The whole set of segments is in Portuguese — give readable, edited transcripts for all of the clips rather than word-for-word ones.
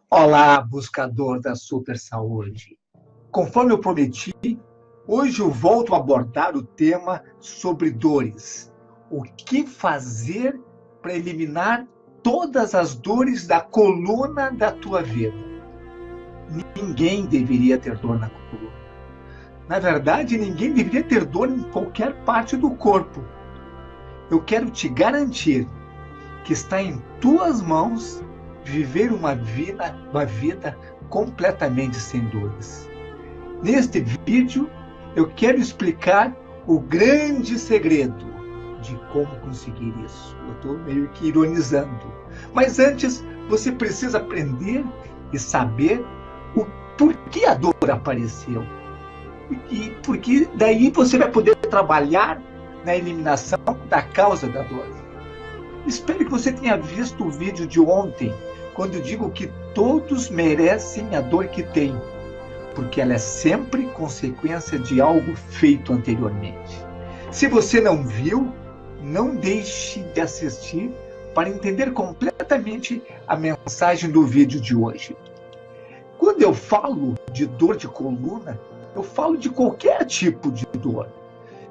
Olá, buscador da super saúde. Conforme eu prometi, hoje eu volto a abordar o tema sobre dores. O que fazer para eliminar todas as dores da coluna da tua vida? Ninguém deveria ter dor na coluna. Na verdade, ninguém deveria ter dor em qualquer parte do corpo. Eu quero te garantir que está em tuas mãos viver uma vida completamente sem dores. Neste vídeo, eu quero explicar o grande segredo de como conseguir isso. Eu estou meio que ironizando. Mas antes, você precisa aprender e saber o porquê a dor apareceu. E porque daí você vai poder trabalhar na eliminação da causa da dor. Espero que você tenha visto o vídeo de ontem, quando eu digo que todos merecem a dor que têm, porque ela é sempre consequência de algo feito anteriormente. Se você não viu, não deixe de assistir para entender completamente a mensagem do vídeo de hoje. Quando eu falo de dor de coluna, eu falo de qualquer tipo de dor.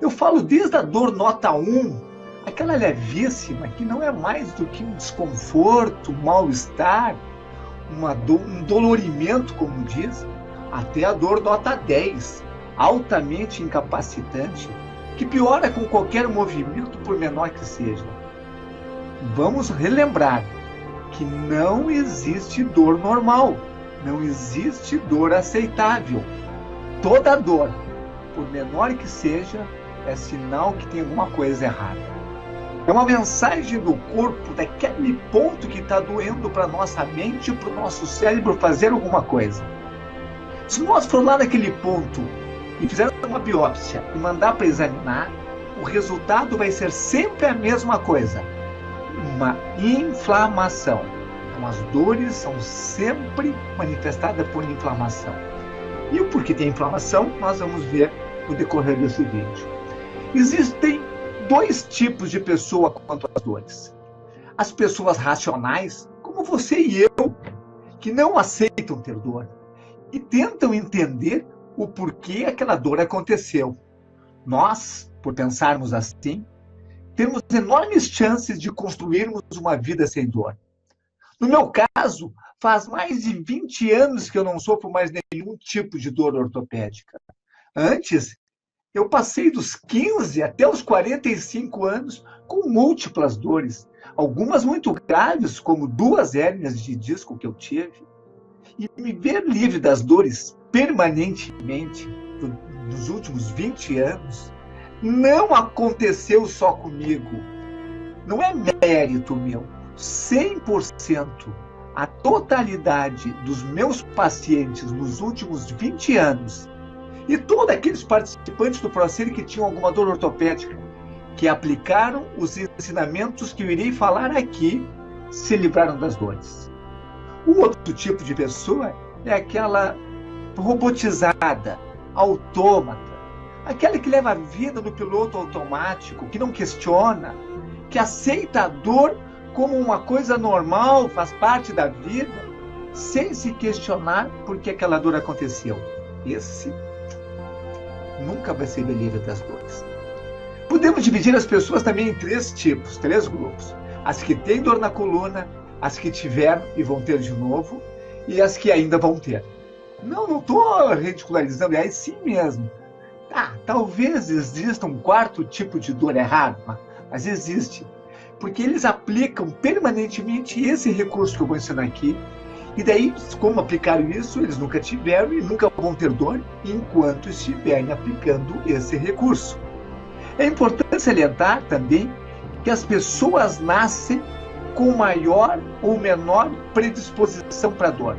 Eu falo desde a dor nota 1, aquela levíssima, que não é mais do que um desconforto, um mal-estar, um dolorimento, como diz, até a dor nota 10, altamente incapacitante, que piora com qualquer movimento, por menor que seja. Vamos relembrar que não existe dor normal, não existe dor aceitável. Toda dor, por menor que seja, é sinal que tem alguma coisa errada. É uma mensagem do corpo, daquele ponto que está doendo para a nossa mente e para o nosso cérebro fazer alguma coisa. Se nós for lá naquele ponto e fizermos uma biópsia e mandar para examinar, o resultado vai ser sempre a mesma coisa: uma inflamação. Então, as dores são sempre manifestadas por inflamação. E o porquê tem inflamação, nós vamos ver no decorrer desse vídeo. Existem dois tipos de pessoa quanto às dores. As pessoas racionais, como você e eu, que não aceitam ter dor e tentam entender o porquê aquela dor aconteceu. Nós, por pensarmos assim, temos enormes chances de construirmos uma vida sem dor. No meu caso, faz mais de 20 anos que eu não sofro mais nenhum tipo de dor ortopédica. Antes, eu passei dos 15 até os 45 anos com múltiplas dores, algumas muito graves, como 2 hérnias de disco que eu tive. E me ver livre das dores permanentemente nos últimos 20 anos não aconteceu só comigo. Não é mérito meu. 100%, a totalidade dos meus pacientes nos últimos 20 anos e todos aqueles participantes do processo que tinham alguma dor ortopédica, que aplicaram os ensinamentos que eu irei falar aqui, se livraram das dores. O outro tipo de pessoa é aquela robotizada, autômata, aquela que leva a vida no piloto automático, que não questiona, que aceita a dor como uma coisa normal, faz parte da vida, sem se questionar por que aquela dor aconteceu. Esse nunca vai ser livre das dores. Podemos dividir as pessoas também em 3 tipos, 3 grupos. As que têm dor na coluna, as que tiveram e vão ter de novo, e as que ainda vão ter. Não estou ridicularizando, é assim mesmo. Talvez exista um 4º tipo de dor errado, mas existe. Porque eles aplicam permanentemente esse recurso que eu vou ensinar aqui, e daí, como aplicaram isso, eles nunca tiveram e nunca vão ter dor enquanto estiverem aplicando esse recurso. É importante salientar também que as pessoas nascem com maior ou menor predisposição para dor.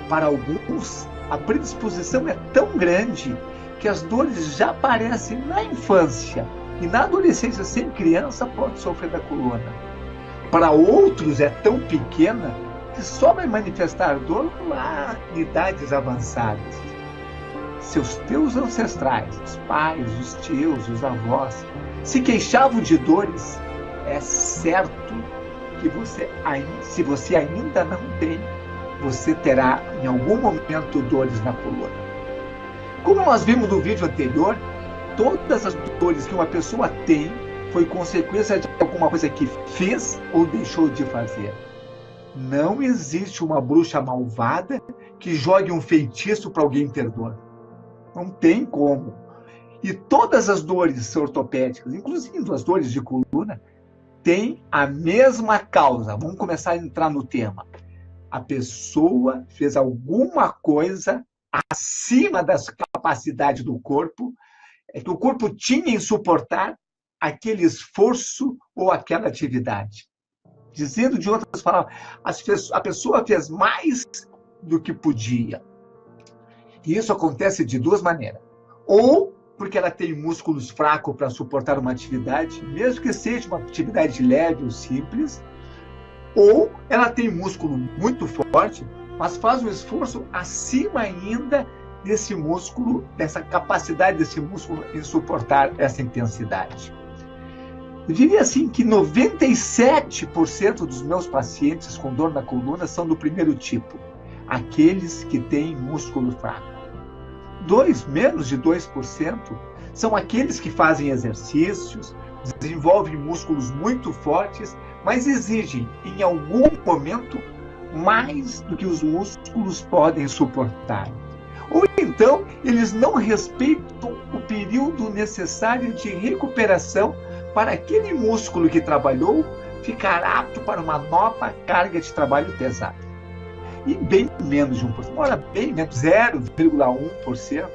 Para alguns, a predisposição é tão grande que as dores já aparecem na infância e na adolescência, sem criança, pode sofrer da coluna. Para outros é tão pequena que só vai manifestar dor lá em idades avançadas. Se os teus ancestrais, os pais, os tios, os avós, se queixavam de dores, é certo que se você ainda não tem, você terá em algum momento dores na coluna. Como nós vimos no vídeo anterior, todas as dores que uma pessoa tem foi consequência de alguma coisa que fez ou deixou de fazer. Não existe uma bruxa malvada que jogue um feitiço para alguém ter dor. Não tem como. E todas as dores ortopédicas, inclusive as dores de coluna, têm a mesma causa. Vamos começar a entrar no tema. A pessoa fez alguma coisa acima das capacidades do corpo, que o corpo tinha em suportar aquele esforço ou aquela atividade. Dizendo de outras palavras, a pessoa fez mais do que podia. E isso acontece de duas maneiras. Ou porque ela tem músculos fracos para suportar uma atividade, mesmo que seja uma atividade leve ou simples, ou ela tem músculo muito forte, mas faz um esforço acima ainda desse músculo, dessa capacidade desse músculo em suportar essa intensidade. Eu diria assim que 97% dos meus pacientes com dor na coluna são do primeiro tipo, aqueles que têm músculo fraco. Menos de 2% são aqueles que fazem exercícios, desenvolvem músculos muito fortes, mas exigem, em algum momento, mais do que os músculos podem suportar. Ou então, eles não respeitam o período necessário de recuperação para aquele músculo que trabalhou ficar apto para uma nova carga de trabalho pesada. E bem menos de 1%, ora, bem menos, 0,1%,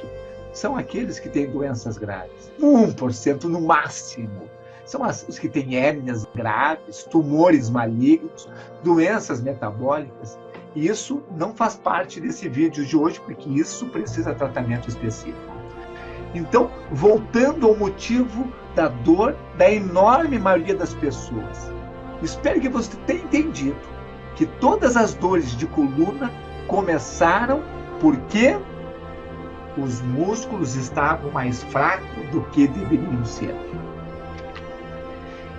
são aqueles que têm doenças graves. 1% no máximo. São os que têm hérnias graves, tumores malignos, doenças metabólicas. E isso não faz parte desse vídeo de hoje, porque isso precisa de tratamento específico. Então, voltando ao motivo da dor da enorme maioria das pessoas. Espero que você tenha entendido que todas as dores de coluna começaram porque os músculos estavam mais fracos do que deveriam ser.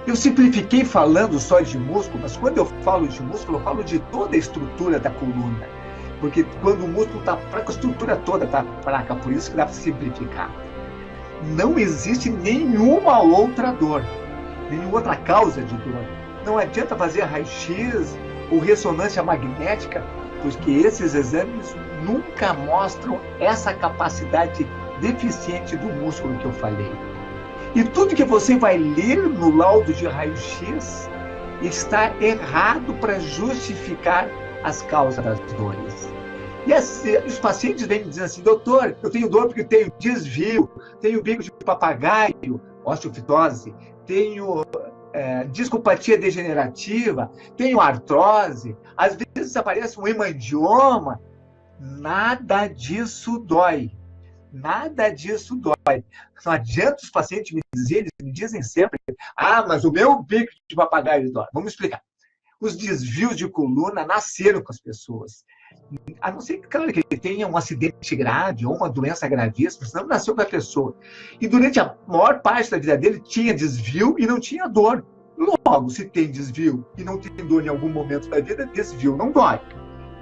Eu simplifiquei falando só de músculo, mas quando eu falo de músculo, eu falo de toda a estrutura da coluna. Porque quando o músculo está fraco, a estrutura toda está fraca, por isso que dá para simplificar. Não existe nenhuma outra dor, nenhuma outra causa de dor. Não adianta fazer raio-x ou ressonância magnética, porque esses exames nunca mostram essa capacidade deficiente do músculo que eu falei. E tudo que você vai ler no laudo de raio-x está errado para justificar as causas das dores. E os pacientes vêm me dizendo assim: doutor, eu tenho dor porque tenho desvio, tenho bico de papagaio, osteofitose, tenho discopatia degenerativa, tenho artrose, às vezes aparece um hemangioma. Nada disso dói. Nada disso dói. Não adianta os pacientes me dizerem, eles me dizem sempre: ah, mas o meu bico de papagaio dói. Vamos explicar. Os desvios de coluna nasceram com as pessoas. A não ser, claro, que ele tenha um acidente grave ou uma doença gravíssima, senão nasceu com a pessoa. E durante a maior parte da vida dele tinha desvio e não tinha dor. Logo, se tem desvio e não tem dor em algum momento da vida, desvio não dói.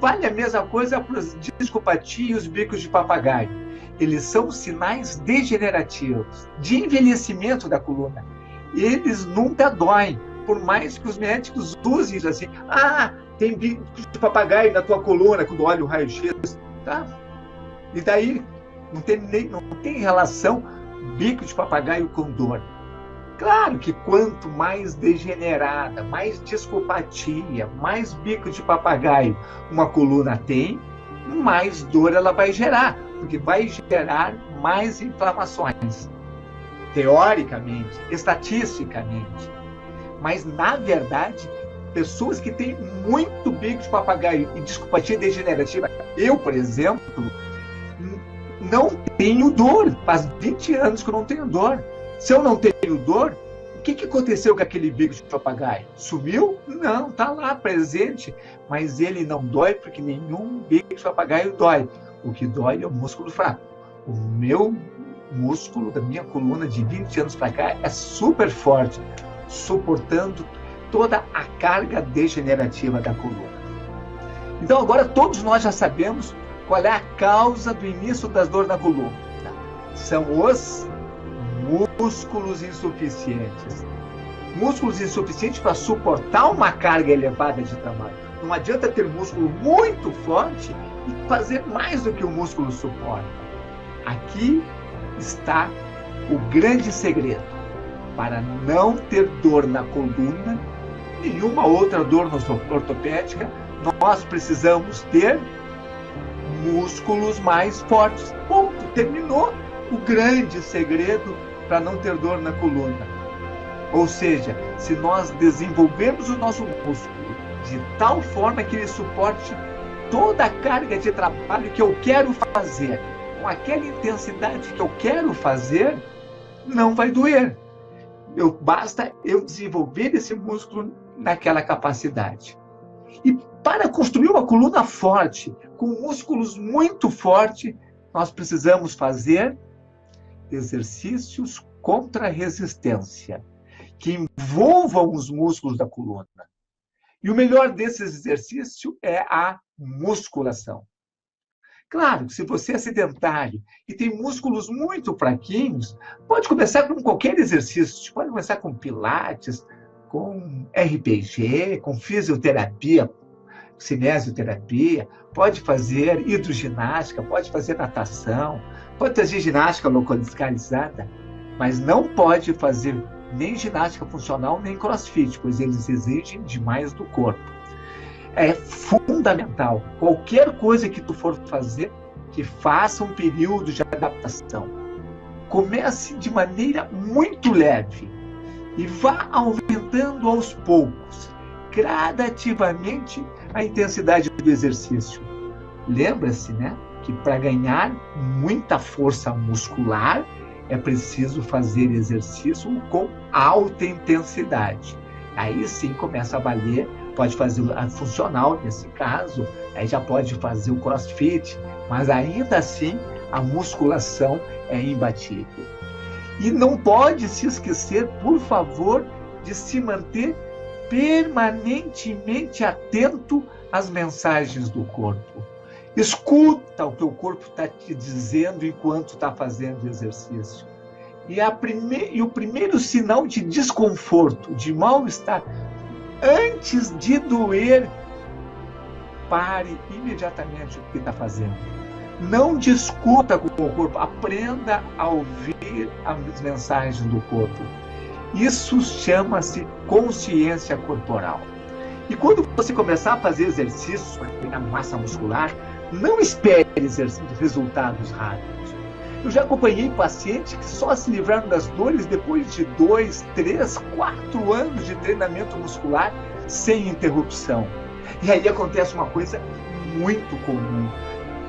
Vale a mesma coisa para os discopatia e os bicos de papagaio. Eles são sinais degenerativos, de envelhecimento da coluna. Eles nunca doem, por mais que os médicos usem assim: ah, tem bico de papagaio na tua coluna quando olha o raio-x. Tá? E daí não tem relação bico de papagaio com dor. Claro que quanto mais degenerada, mais discopatia, mais bico de papagaio uma coluna tem, mais dor ela vai gerar, porque vai gerar mais inflamações. Teoricamente, estatisticamente. Mas, na verdade, pessoas que têm muito bico de papagaio e discopatia degenerativa, eu, por exemplo, não tenho dor. Faz 20 anos que eu não tenho dor. Se eu não tenho dor, o que aconteceu com aquele bico de papagaio? Sumiu? Não, está lá presente, mas ele não dói porque nenhum bico de papagaio dói. O que dói é o músculo fraco. O meu músculo da minha coluna de 20 anos para cá é super forte, suportando toda a carga degenerativa da coluna. Então agora todos nós já sabemos qual é a causa do início das dores na coluna. São os músculos insuficientes. Músculos insuficientes para suportar uma carga elevada de trabalho. Não adianta ter músculo muito forte e fazer mais do que o músculo suporta. Aqui está o grande segredo. Para não ter dor na coluna, nenhuma outra dor ortopédica, nós precisamos ter músculos mais fortes. Ponto. Terminou o grande segredo para não ter dor na coluna. Ou seja, se nós desenvolvermos o nosso músculo de tal forma que ele suporte toda a carga de trabalho que eu quero fazer, com aquela intensidade que eu quero fazer, não vai doer. Basta eu desenvolver esse músculo naquela capacidade. E para construir uma coluna forte, com músculos muito fortes, nós precisamos fazer exercícios contra resistência, que envolvam os músculos da coluna. E o melhor desses exercícios é a musculação. Claro, se você é sedentário e tem músculos muito fraquinhos, pode começar com qualquer exercício. Pode começar com pilates, com RPG, com fisioterapia, cinesioterapia, pode fazer hidroginástica, pode fazer natação, pode fazer ginástica localizada, mas não pode fazer nem ginástica funcional, nem crossfit, pois eles exigem demais do corpo. É fundamental, qualquer coisa que tu for fazer, que faça um período de adaptação. Comece de maneira muito leve e vá aumentando aos poucos, gradativamente, a intensidade do exercício. Lembra-se, né, que para ganhar muita força muscular, é preciso fazer exercício com alta intensidade. Aí sim começa a valer, pode fazer a funcional nesse caso, aí já pode fazer o crossfit, mas ainda assim a musculação é imbatível. E não pode se esquecer, por favor, de se manter permanentemente atento às mensagens do corpo. Escuta o que o corpo está te dizendo enquanto está fazendo o exercício. E o primeiro sinal de desconforto, de mal-estar, antes de doer, pare imediatamente o que está fazendo. Não discuta com o corpo, aprenda a ouvir as mensagens do corpo. Isso chama-se consciência corporal. E quando você começar a fazer exercícios para ganhar massa muscular, não espere resultados rápidos. Eu já acompanhei pacientes que só se livraram das dores depois de 2, 3, 4 anos de treinamento muscular sem interrupção. E aí acontece uma coisa muito comum.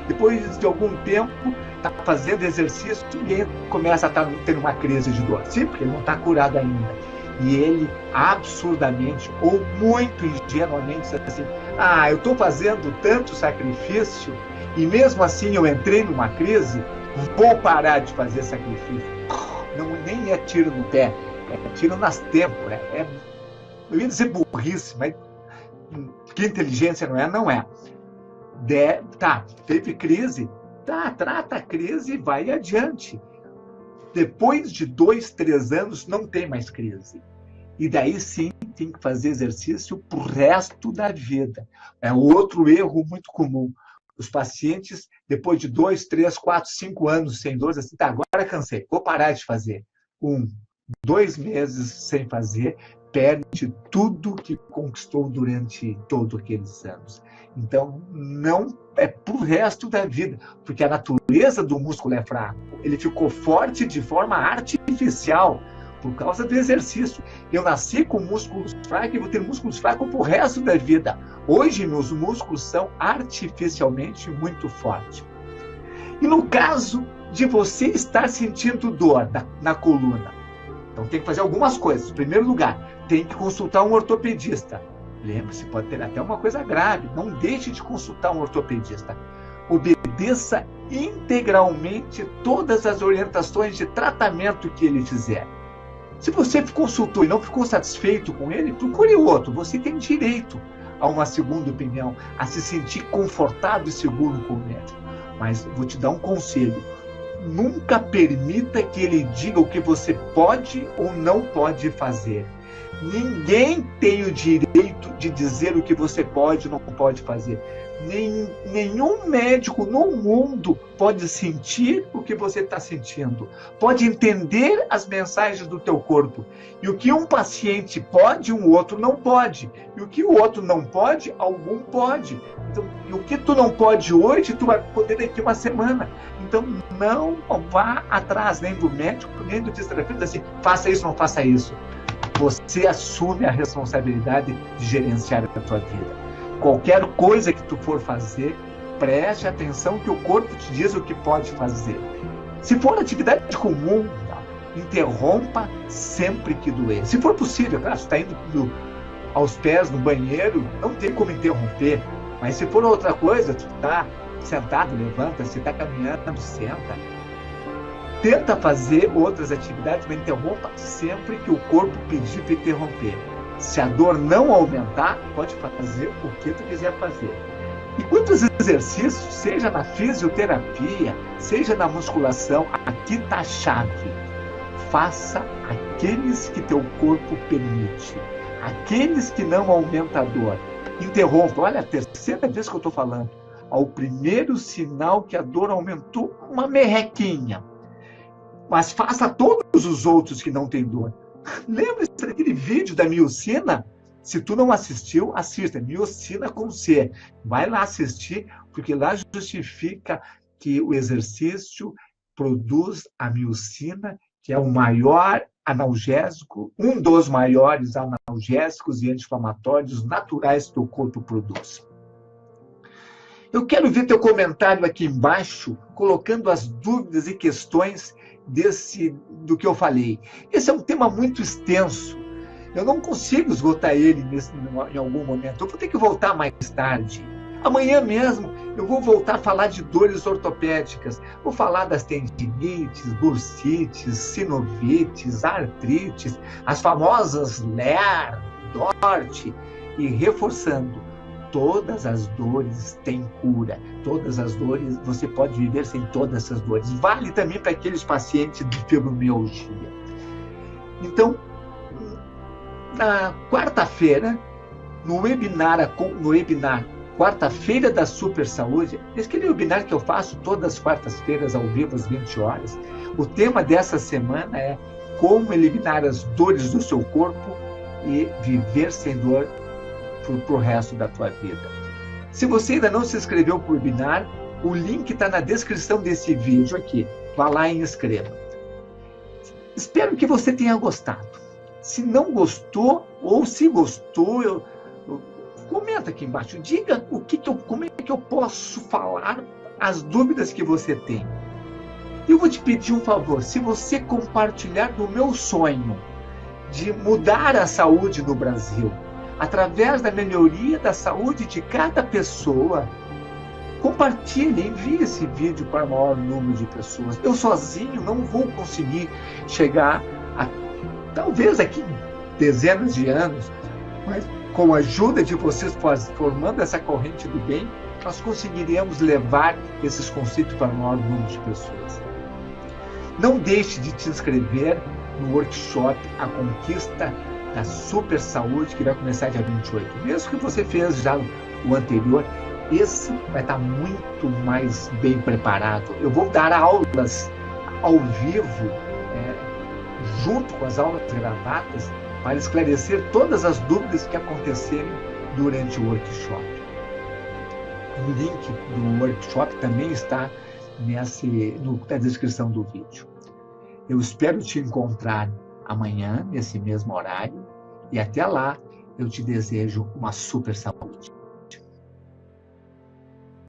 Depois de algum tempo, está fazendo exercício e começa a ter uma crise de dor. Sim, porque ele não está curado ainda. E ele absurdamente ou muito ingenuamente diz assim: eu estou fazendo tanto sacrifício e mesmo assim eu entrei numa crise, vou parar de fazer sacrifício. Não, nem é tiro no pé, é tiro nas têmporas. Eu ia dizer burrice, mas que inteligência não é? Não é. Teve crise, trata a crise e vai adiante. Depois de 2, 3 anos, não tem mais crise. E daí sim, tem que fazer exercício pro resto da vida. É outro erro muito comum. Os pacientes, depois de 2, 3, 4, 5 anos sem dor, assim, agora cansei, vou parar de fazer. 1, 2 meses sem fazer, perde tudo que conquistou durante todos aqueles anos. Então, não é pro resto da vida, porque a natureza do músculo é fraco. Ele ficou forte de forma artificial, por causa do exercício. Eu nasci com músculos fracos e vou ter músculos fracos pro resto da vida. Hoje, meus músculos são artificialmente muito fortes. E no caso de você estar sentindo dor na coluna, então tem que fazer algumas coisas. Em primeiro lugar, tem que consultar um ortopedista. Lembre-se, pode ter até uma coisa grave. Não deixe de consultar um ortopedista. Obedeça integralmente todas as orientações de tratamento que ele fizer. Se você consultou e não ficou satisfeito com ele, procure outro. Você tem direito a uma segunda opinião, a se sentir confortável e seguro com o médico. Mas vou te dar um conselho: nunca permita que ele diga o que você pode ou não pode fazer. Ninguém tem o direito de dizer o que você pode ou não pode fazer. Nenhum médico no mundo pode sentir o que você está sentindo, pode entender as mensagens do teu corpo. E o que um paciente pode, um outro não pode. E o que o outro não pode, algum pode. Então, e o que tu não pode hoje, tu vai poder daqui uma semana. Então, não vá atrás nem do médico, nem do fisioterapeuta, assim, faça isso, não faça isso. Você assume a responsabilidade de gerenciar a tua vida. Qualquer coisa que tu for fazer, preste atenção que o corpo te diz o que pode fazer. Se for atividade comum, interrompa sempre que doer. Se for possível, claro, se está indo aos pés no banheiro, não tem como interromper. Mas se for outra coisa, tu está sentado, levanta, se está caminhando, senta. Tenta fazer outras atividades, mas interrompa sempre que o corpo pedir para interromper. Se a dor não aumentar, pode fazer o que tu quiser fazer. E quantos exercícios, seja na fisioterapia, seja na musculação, aqui está a chave. Faça aqueles que teu corpo permite, aqueles que não aumentam a dor. Interrompa. Olha, a terceira vez que eu estou falando. Ao primeiro sinal que a dor aumentou, uma merrequinha. Mas faça todos os outros que não têm dor. Lembra-se daquele vídeo da miocina? Se tu não assistiu, assista. Miocina com C. Vai lá assistir, porque lá justifica que o exercício produz a miocina, que é o maior analgésico, um dos maiores analgésicos e anti-inflamatórios naturais que o corpo produz. Eu quero ver teu comentário aqui embaixo, colocando as dúvidas e questões do que eu falei. Esse é um tema muito extenso. Eu não consigo esgotar ele em algum momento. Eu vou ter que voltar mais tarde. Amanhã mesmo eu vou voltar a falar de dores ortopédicas. Vou falar das tendinites, bursites, sinovites, artrites, as famosas LER, DORT, e reforçando. Todas as dores têm cura. Todas as dores, você pode viver sem todas essas dores. Vale também para aqueles pacientes de fibromialgia. Então, na quarta-feira, no webinar quarta-feira da Super Saúde, aquele webinar que eu faço todas as quartas-feiras ao vivo às 20 horas, o tema dessa semana é como eliminar as dores do seu corpo e viver sem dor para o resto da tua vida. Se você ainda não se inscreveu para o webinar, o link está na descrição desse vídeo aqui. Vá lá e inscreva. Espero que você tenha gostado. Se não gostou, ou se gostou, comenta aqui embaixo. Diga como é que eu posso falar as dúvidas que você tem. Eu vou te pedir um favor. Se você compartilhar do meu sonho de mudar a saúde no Brasil, através da melhoria da saúde de cada pessoa, compartilhe, envie esse vídeo para o maior número de pessoas. Eu sozinho não vou conseguir chegar a, talvez aqui, dezenas de anos, mas com a ajuda de vocês formando essa corrente do bem, nós conseguiríamos levar esses conceitos para o maior número de pessoas. Não deixe de te inscrever no workshop A Conquista da Super Saúde, que vai começar dia 28. Mesmo que você fez já o anterior, esse vai estar muito mais bem preparado. Eu vou dar aulas ao vivo, junto com as aulas gravadas, para esclarecer todas as dúvidas que acontecerem durante o workshop. O link do workshop também está na descrição do vídeo. Eu espero te encontrar amanhã, nesse mesmo horário, e até lá eu te desejo uma super saúde.